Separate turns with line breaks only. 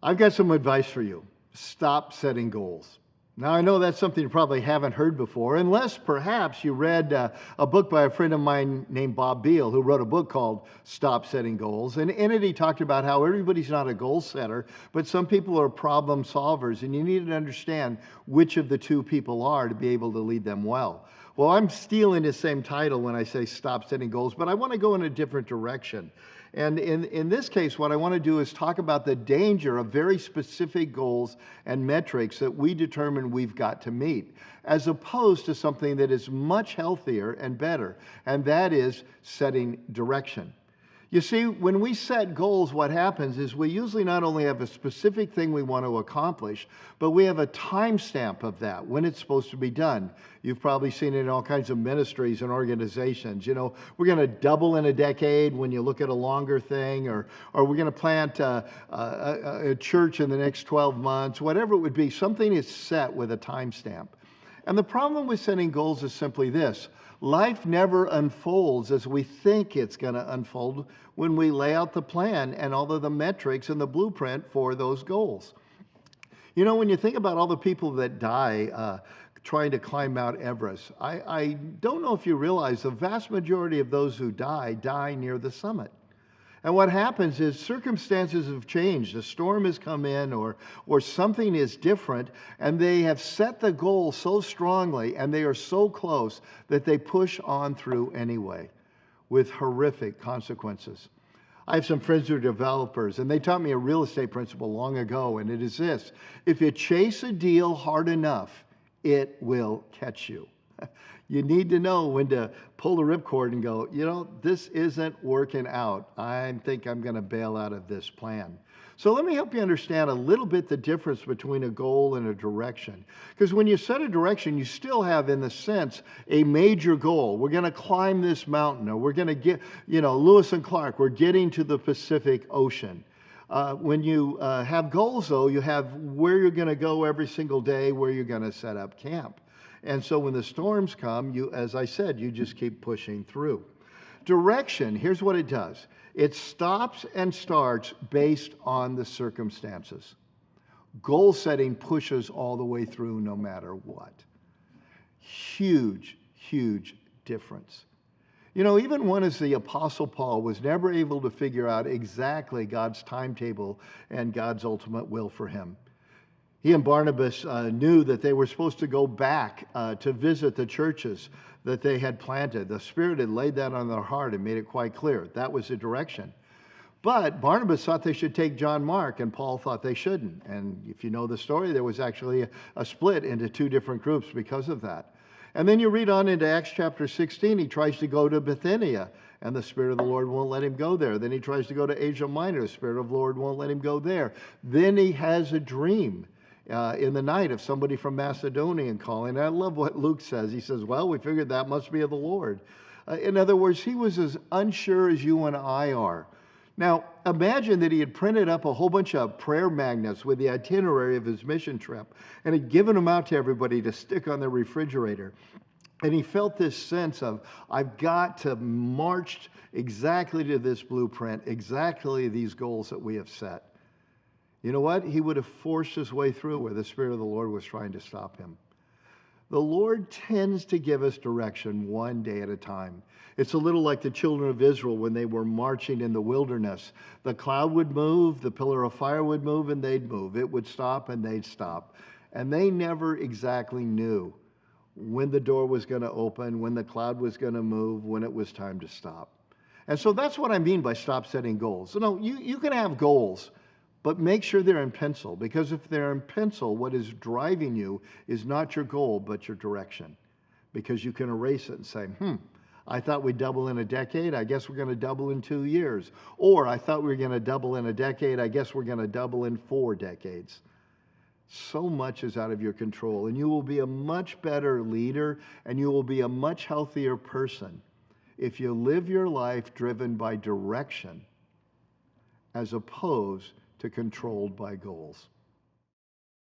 I've got some advice for you. Stop setting goals. Now, I know that's something you probably haven't heard before, unless perhaps you read a book by a friend of mine named Bob Beal, who wrote a book called Stop Setting Goals. And in it, he talked about how everybody's not a goal setter, but some people are problem solvers, and you need to understand which of the two people are to be able to lead them well. Well, I'm stealing the same title when I say stop setting goals, but I want to go in a different direction. And in this case, what I want to do is talk about the danger of very specific goals and metrics that we determine we've got to meet, as opposed to something that is much healthier and better, and that is setting direction. You see, when we set goals, what happens is we usually not only have a specific thing we want to accomplish, but we have a timestamp of that, when it's supposed to be done. You've probably seen it in all kinds of ministries and organizations. You know, we're going to double in a decade when you look at a longer thing, or we're going to plant a church in the next 12 months, whatever it would be. Something is set with a timestamp. And the problem with setting goals is simply this. Life never unfolds as we think it's going to unfold when we lay out the plan and all of the metrics and the blueprint for those goals. You know, when you think about all the people that die trying to climb Mount Everest, I don't know if you realize the vast majority of those who die near the summit. And what happens is circumstances have changed. A storm has come in or something is different, and they have set the goal so strongly and they are so close that they push on through anyway with horrific consequences. I have some friends who are developers, and they taught me a real estate principle long ago, and it is this. If you chase a deal hard enough, it will catch you. You need to know when to pull the ripcord and go, you know, this isn't working out. I think I'm going to bail out of this plan. So let me help you understand a little bit the difference between a goal and a direction. Because when you set a direction, you still have, in the sense, a major goal. We're going to climb this mountain, or we're going to get, you know, Lewis and Clark, we're getting to the Pacific Ocean. When you have goals, though, you have where you're going to go every single day, where you're going to set up camp. And so when the storms come, you, as I said, you just keep pushing through. Direction, here's what it does. It stops and starts based on the circumstances. Goal setting pushes all the way through no matter what. Huge, huge difference. You know, even one as the Apostle Paul was never able to figure out exactly God's timetable and God's ultimate will for him. He and Barnabas knew that they were supposed to go back to visit the churches that they had planted. The Spirit had laid that on their heart and made it quite clear. That was the direction. But Barnabas thought they should take John Mark, and Paul thought they shouldn't. And if you know the story, there was actually a split into two different groups because of that. And then you read on into Acts chapter 16, he tries to go to Bithynia, and the Spirit of the Lord won't let him go there. Then he tries to go to Asia Minor, the Spirit of the Lord won't let him go there. Then he has a dream in the night of somebody from Macedonia calling. And I love what Luke says. He says, well, we figured that must be of the Lord. In other words, he was as unsure as you and I are. Now, imagine that he had printed up a whole bunch of prayer magnets with the itinerary of his mission trip and had given them out to everybody to stick on their refrigerator. And he felt this sense of, I've got to march exactly to this blueprint, exactly these goals that we have set. You know what? He would have forced his way through where the Spirit of the Lord was trying to stop him. The Lord tends to give us direction one day at a time. It's a little like the children of Israel when they were marching in the wilderness. The cloud would move, the pillar of fire would move, and they'd move. It would stop, and they'd stop. And they never exactly knew when the door was going to open, when the cloud was going to move, when it was time to stop. And so that's what I mean by stop setting goals. So no, you can have goals, but make sure they're in pencil, because if they're in pencil, what is driving you is not your goal, but your direction. Because you can erase it and say, I thought we'd double in a decade. I guess we're going to double in 2 years. Or I thought we were going to double in a decade. I guess we're going to double in 4 decades. So much is out of your control, and you will be a much better leader, and you will be a much healthier person if you live your life driven by direction as opposed to controlled by goals.